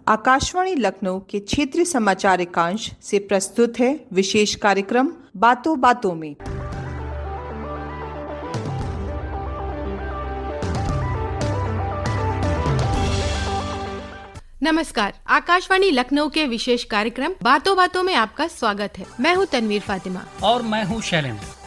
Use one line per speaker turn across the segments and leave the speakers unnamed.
आकाशवाणी लखनऊ के क्षेत्रीय समाचार एकांश से प्रस्तुत है विशेष कार्यक्रम बातों बातों में।
नमस्कार, आकाशवाणी लखनऊ के विशेष कार्यक्रम बातों बातों में आपका स्वागत है। मैं हूँ तनवीर फातिमा
और मैं हूँ शैलेंद्र।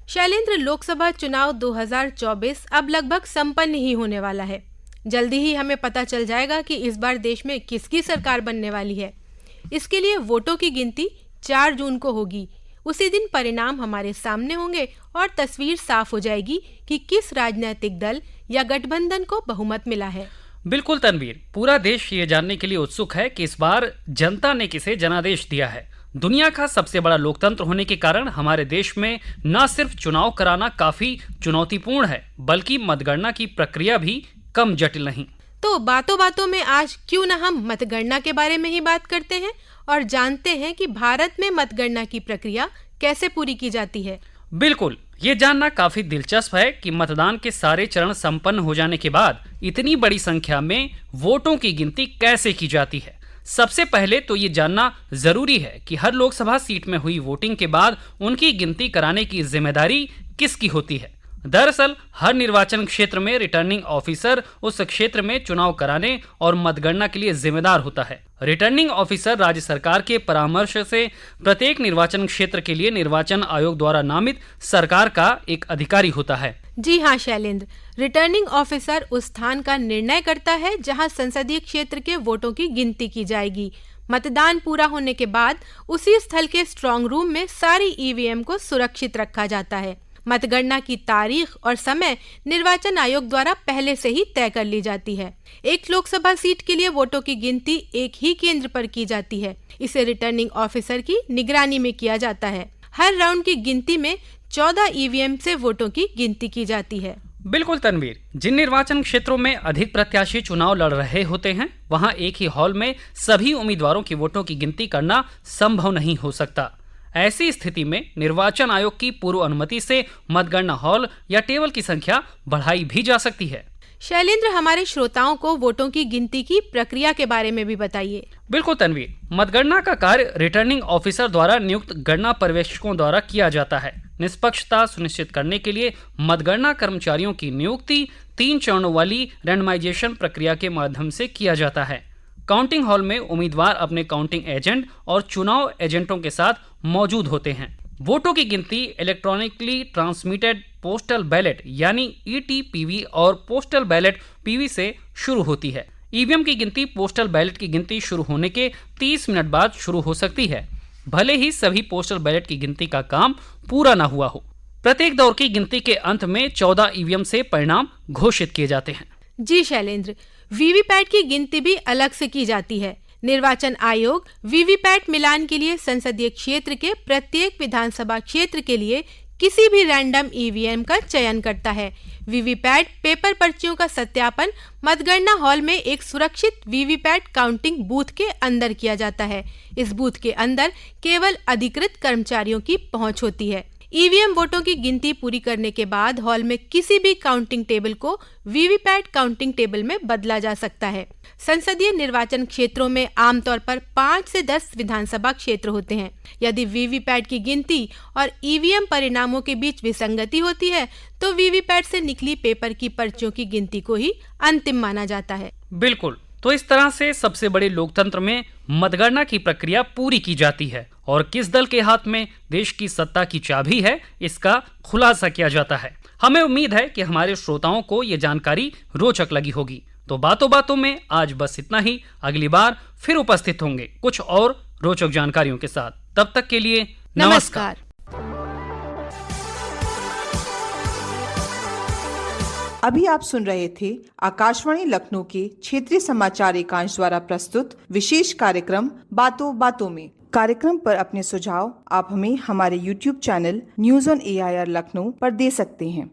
शैलेंद्र, लोकसभा चुनाव 2024 अब लगभग संपन्न ही होने वाला है। जल्दी ही हमें पता चल जाएगा कि इस बार देश में किसकी सरकार बनने वाली है। इसके लिए वोटों की गिनती 4 जून को होगी। उसी दिन परिणाम हमारे सामने होंगे और तस्वीर साफ हो जाएगी कि किस राजनीतिक दल या गठबंधन को बहुमत मिला है।
बिल्कुल तनवीर, पूरा देश ये जानने के लिए उत्सुक है कि इस बार जनता ने किसे जनादेश दिया है। दुनिया का सबसे बड़ा लोकतंत्र होने के कारण हमारे देश में न सिर्फ चुनाव कराना काफी चुनौतीपूर्ण है, बल्कि मतगणना की प्रक्रिया भी कम जटिल नहीं।
तो बातों बातों में आज क्यों न हम मतगणना के बारे में ही बात करते हैं और जानते हैं कि भारत में मतगणना की प्रक्रिया कैसे पूरी की जाती है।
बिल्कुल, ये जानना काफी दिलचस्प है कि मतदान के सारे चरण संपन्न हो जाने के बाद इतनी बड़ी संख्या में वोटों की गिनती कैसे की जाती है। सबसे पहले तो ये जानना जरूरी है कि हर लोकसभा सीट में हुई वोटिंग के बाद उनकी गिनती कराने की जिम्मेदारी किसकी होती है। दरअसल हर निर्वाचन क्षेत्र में रिटर्निंग ऑफिसर उस क्षेत्र में चुनाव कराने और मतगणना के लिए जिम्मेदार होता है। रिटर्निंग ऑफिसर राज्य सरकार के परामर्श से प्रत्येक निर्वाचन क्षेत्र के लिए निर्वाचन आयोग द्वारा नामित सरकार का एक अधिकारी होता है।
जी हाँ शैलेंद्र, रिटर्निंग ऑफिसर उस स्थान का निर्णय करता है जहां संसदीय क्षेत्र के वोटों की गिनती की जाएगी। मतदान पूरा होने के बाद उसी स्थल के स्ट्रांग रूम में सारी ईवीएम को सुरक्षित रखा जाता है। मतगणना की तारीख और समय निर्वाचन आयोग द्वारा पहले से ही तय कर ली जाती है। एक लोकसभा सीट के लिए वोटों की गिनती एक ही केंद्र पर की जाती है। इसे रिटर्निंग ऑफिसर की निगरानी में किया जाता है। हर राउंड की गिनती में 14 ईवीएम से वोटों की गिनती की जाती है।
बिल्कुल तनवीर, जिन निर्वाचन क्षेत्रों में अधिक प्रत्याशी चुनाव लड़ रहे होते हैं वहां एक ही हॉल में सभी उम्मीदवारों की वोटों की गिनती करना संभव नहीं हो सकता। ऐसी स्थिति में निर्वाचन आयोग की पूर्व अनुमति से मतगणना हॉल या टेबल की संख्या बढ़ाई भी जा सकती है।
शैलेंद्र, हमारे श्रोताओं को वोटों की गिनती की प्रक्रिया के बारे में भी बताइए।
बिल्कुल तनवीर, मतगणना का कार्य रिटर्निंग ऑफिसर द्वारा नियुक्त गणना पर्यवेक्षकों द्वारा किया जाता है। निष्पक्षता सुनिश्चित करने के लिए मतगणना कर्मचारियों की नियुक्ति 3 चरणों वाली रैंडमाइजेशन प्रक्रिया के माध्यम से किया जाता है। काउंटिंग हॉल में उम्मीदवार अपने काउंटिंग एजेंट और चुनाव एजेंटों के साथ मौजूद होते हैं। वोटों की गिनती इलेक्ट्रॉनिकली ट्रांसमिटेड पोस्टल बैलेट यानी ETPV और पोस्टल बैलेट PV से शुरू होती है। ईवीएम की गिनती पोस्टल बैलेट की गिनती शुरू होने के 30 मिनट बाद शुरू हो सकती है, भले ही सभी पोस्टल बैलेट की गिनती का काम पूरा न हुआ हो। प्रत्येक दौर की गिनती के अंत में 14 ईवीएम से परिणाम घोषित किए जाते हैं।
जी शैलेंद्र, वीवीपैट की गिनती भी अलग से की जाती है। निर्वाचन आयोग वीवीपैट मिलान के लिए संसदीय क्षेत्र के प्रत्येक विधानसभा क्षेत्र के लिए किसी भी रैंडम ईवीएम का चयन करता है। वीवीपैट पेपर पर्चियों का सत्यापन मतगणना हॉल में एक सुरक्षित वीवीपैट काउंटिंग बूथ के अंदर किया जाता है। इस बूथ के अंदर केवल अधिकृत कर्मचारियों की पहुंच होती है। ईवीएम वोटों की गिनती पूरी करने के बाद हॉल में किसी भी काउंटिंग टेबल को वीवीपैट काउंटिंग टेबल में बदला जा सकता है। संसदीय निर्वाचन क्षेत्रों में आमतौर पर 5 से 10 विधानसभा क्षेत्र होते हैं। यदि वीवीपैट की गिनती और ईवीएम परिणामों के बीच विसंगति होती है तो वीवीपैट से निकली पेपर की पर्चियों की गिनती को ही अंतिम माना जाता है।
बिल्कुल, तो इस तरह से सबसे बड़े लोकतंत्र में मतगणना की प्रक्रिया पूरी की जाती है और किस दल के हाथ में देश की सत्ता की चाबी है इसका खुलासा किया जाता है। हमें उम्मीद है कि हमारे श्रोताओं को ये जानकारी रोचक लगी होगी। तो बातों बातों में आज बस इतना ही। अगली बार फिर उपस्थित होंगे कुछ और रोचक जानकारियों के साथ। तब तक के लिए नमस्कार।
अभी आप सुन रहे थे आकाशवाणी लखनऊ के क्षेत्रीय समाचार एकांश द्वारा प्रस्तुत विशेष कार्यक्रम बातों बातों में। कार्यक्रम पर अपने सुझाव आप हमें हमारे YouTube channel news on AIR Lucknow पर दे सकते हैं।